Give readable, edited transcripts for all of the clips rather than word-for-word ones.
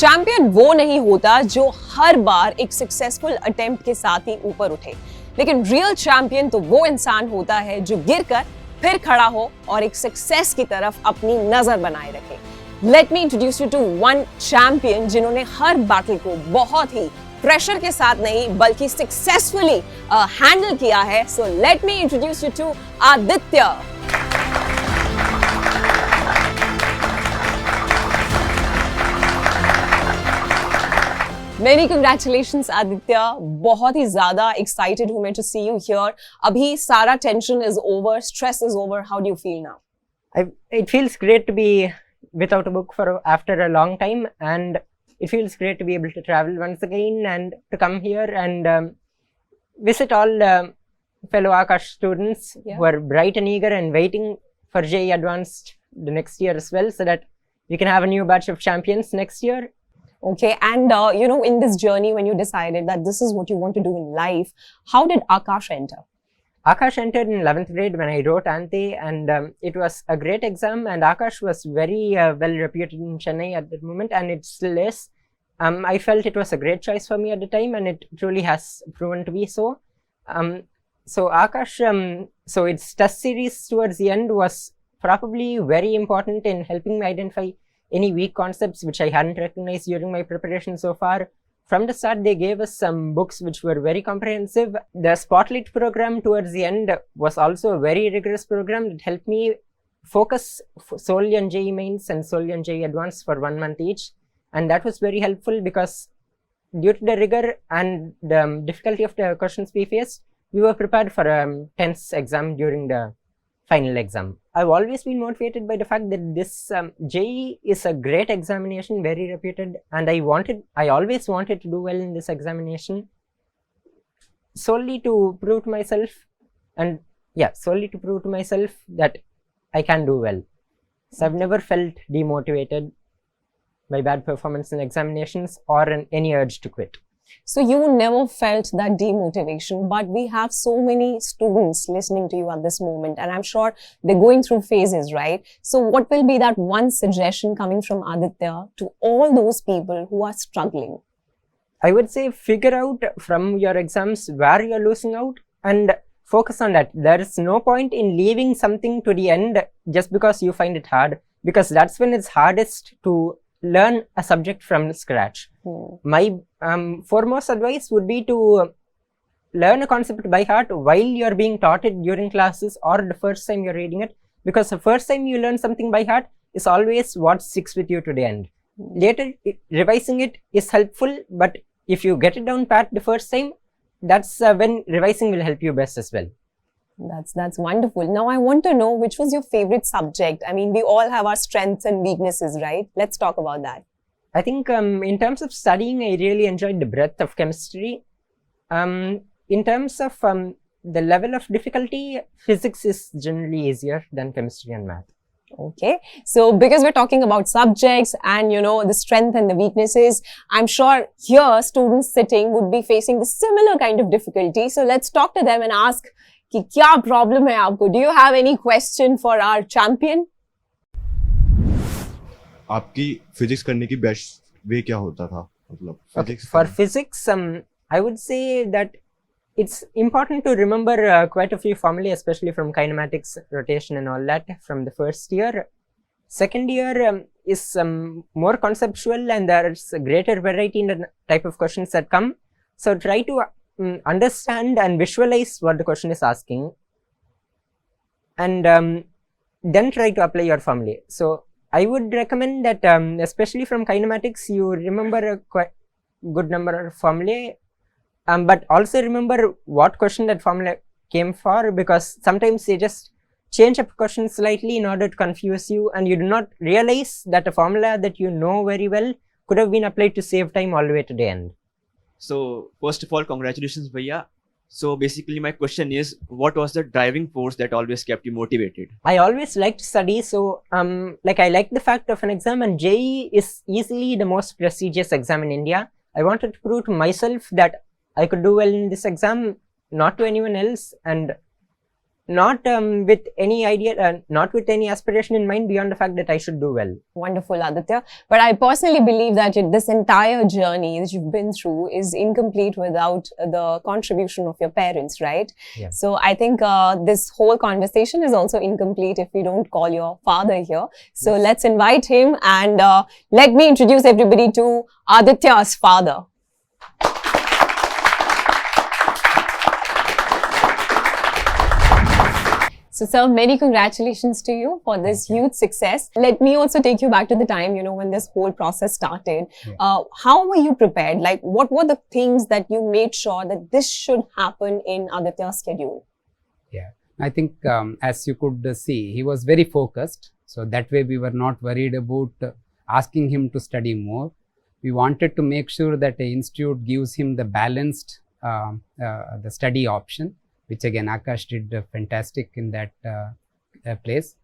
Champion वो नहीं होता जो हर बार एक सक्सेसफुल अटेम्प्ट के साथ ही ऊपर उठे, लेकिन रियल चैंपियन तो वो इंसान होता है जो गिरकर फिर खड़ा हो और एक सक्सेस की तरफ अपनी नजर बनाए रखे। Let me introduce you to one champion जिन्होंने हर बैटल को बहुत ही प्रेशर के साथ नहीं बल्कि सक्सेसफुली हैंडल किया है। So let me introduce you to Aditya. Many congratulations Aditya, बहुत ही ज्यादा excited हूँ मैं to see you here। अभी सारा tension is over, stress is over. How do you feel now? It feels great to be without a book for after a long time, and it feels great to be able to travel once again and to come here and visit all fellow Aakash students who are bright and eager and waiting for JEE Advanced the next year as well, so that we can have a new batch of champions next year. Okay, and you know, in this journey when you decided that this is what you want to do in life, how did Aakash enter? Aakash entered in 11th grade when I wrote Ante, and it was a great exam, and Aakash was very well reputed in Chennai at that moment, and it still is. I felt it was a great choice for me at the time, and it truly has proven to be so. So Aakash, so its test series towards the end was probably very important in helping me identify any weak concepts which I hadn't recognized during my preparation so far. From the start, they gave us some books which were very comprehensive. The Spotlight program towards the end was also a very rigorous program that helped me focus solely on JEE Mains and solely on JEE Advanced for 1 month each. And that was very helpful because due to the rigor and the difficulty of the questions we faced, we were prepared for a tense exam during the final exam. I've always been motivated by the fact that this JEE is a great examination, very reputed, and I always wanted to do well in this examination solely to prove to myself, that I can do well. So I've never felt demotivated by bad performance in examinations or any urge to quit. So you never felt that demotivation, but we have so many students listening to you at this moment, and I'm sure they're going through phases, right? So what will be that one suggestion coming from Aditya to all those people who are struggling? I would say figure out from your exams where you're losing out and focus on that. There is no point in leaving something to the end just because you find it hard, because that's when it's hardest to learn a subject from scratch. My foremost advice would be to learn a concept by heart while you're being taught it during classes or the first time you're reading it, because the first time you learn something by heart is always what sticks with you to the end. Later, revising it is helpful, but if you get it down pat the first time, that's when revising will help you best as well. That's wonderful. Now I want to know, which was your favorite subject? I mean, we all have our strengths and weaknesses, right? Let's talk about that. I think in terms of studying, I really enjoyed the breadth of chemistry. In terms of the level of difficulty, physics is generally easier than chemistry and math. Okay, so because we're talking about subjects and you know the strength and the weaknesses, I'm sure here students sitting would be facing the similar kind of difficulty. So let's talk to them and ask कि क्या problem है आपको? Do you have any question for our champion? आपकी physics करने की best way क्या होता था? मतलब physics for physics, I would say that it's important to remember quite a few formulae, especially from kinematics, rotation and all that from the first year. Second year is more conceptual, and there's a greater variety in the type of questions that come. So try to understand and visualize what the question is asking, and then try to apply your formulae. So I would recommend that especially from kinematics, you remember a quite good number of formulae, but also remember what question that formula came for, because sometimes they just change up question slightly in order to confuse you, and you do not realize that a formula that you know very well could have been applied to save time all the way to the end. So first of all, congratulations, Bhaiya. So basically my question is, what was the driving force that always kept you motivated? I always liked study, so I like the fact of an exam, and JEE is easily the most prestigious exam in India. I wanted to prove to myself that I could do well in this exam, not to anyone else, and not with any idea, not with any aspiration in mind beyond the fact that I should do well. Wonderful, Aditya. But I personally believe that this entire journey that you've been through is incomplete without the contribution of your parents, right? Yeah. So I think this whole conversation is also incomplete if we don't call your father here. So let's invite him, and let me introduce everybody to Aditya's father. So, sir, many congratulations to you for this huge success. Let me also take you back to the time, when this whole process started. Yeah. How were you prepared? Like, what were the things that you made sure that this should happen in Aditya's schedule? Yeah, I think as you could see, he was very focused. So that way we were not worried about asking him to study more. We wanted to make sure that the institute gives him the balanced the study option, which again Aakash did fantastic in that place.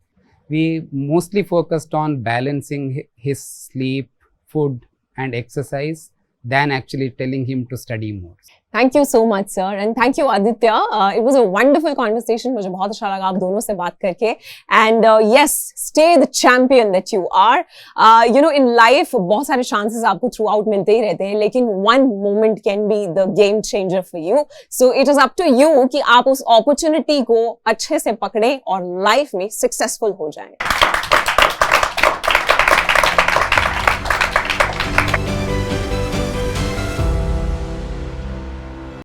We mostly focused on balancing his sleep, food and exercise than actually telling him to study more. Thank you so much, sir, and thank you, Aditya. It was a wonderful conversation. मुझे बहुत अच्छा लगा आप दोनों से बात करके. And yes, stay the champion that you are. In life बहुत सारे chances आपको throughout मिलते ही रहते हैं, लेकिन one moment can be the game changer for you. So it is up to you कि आप उस opportunity को अच्छे से पकड़ें और life में successful हो जाएं.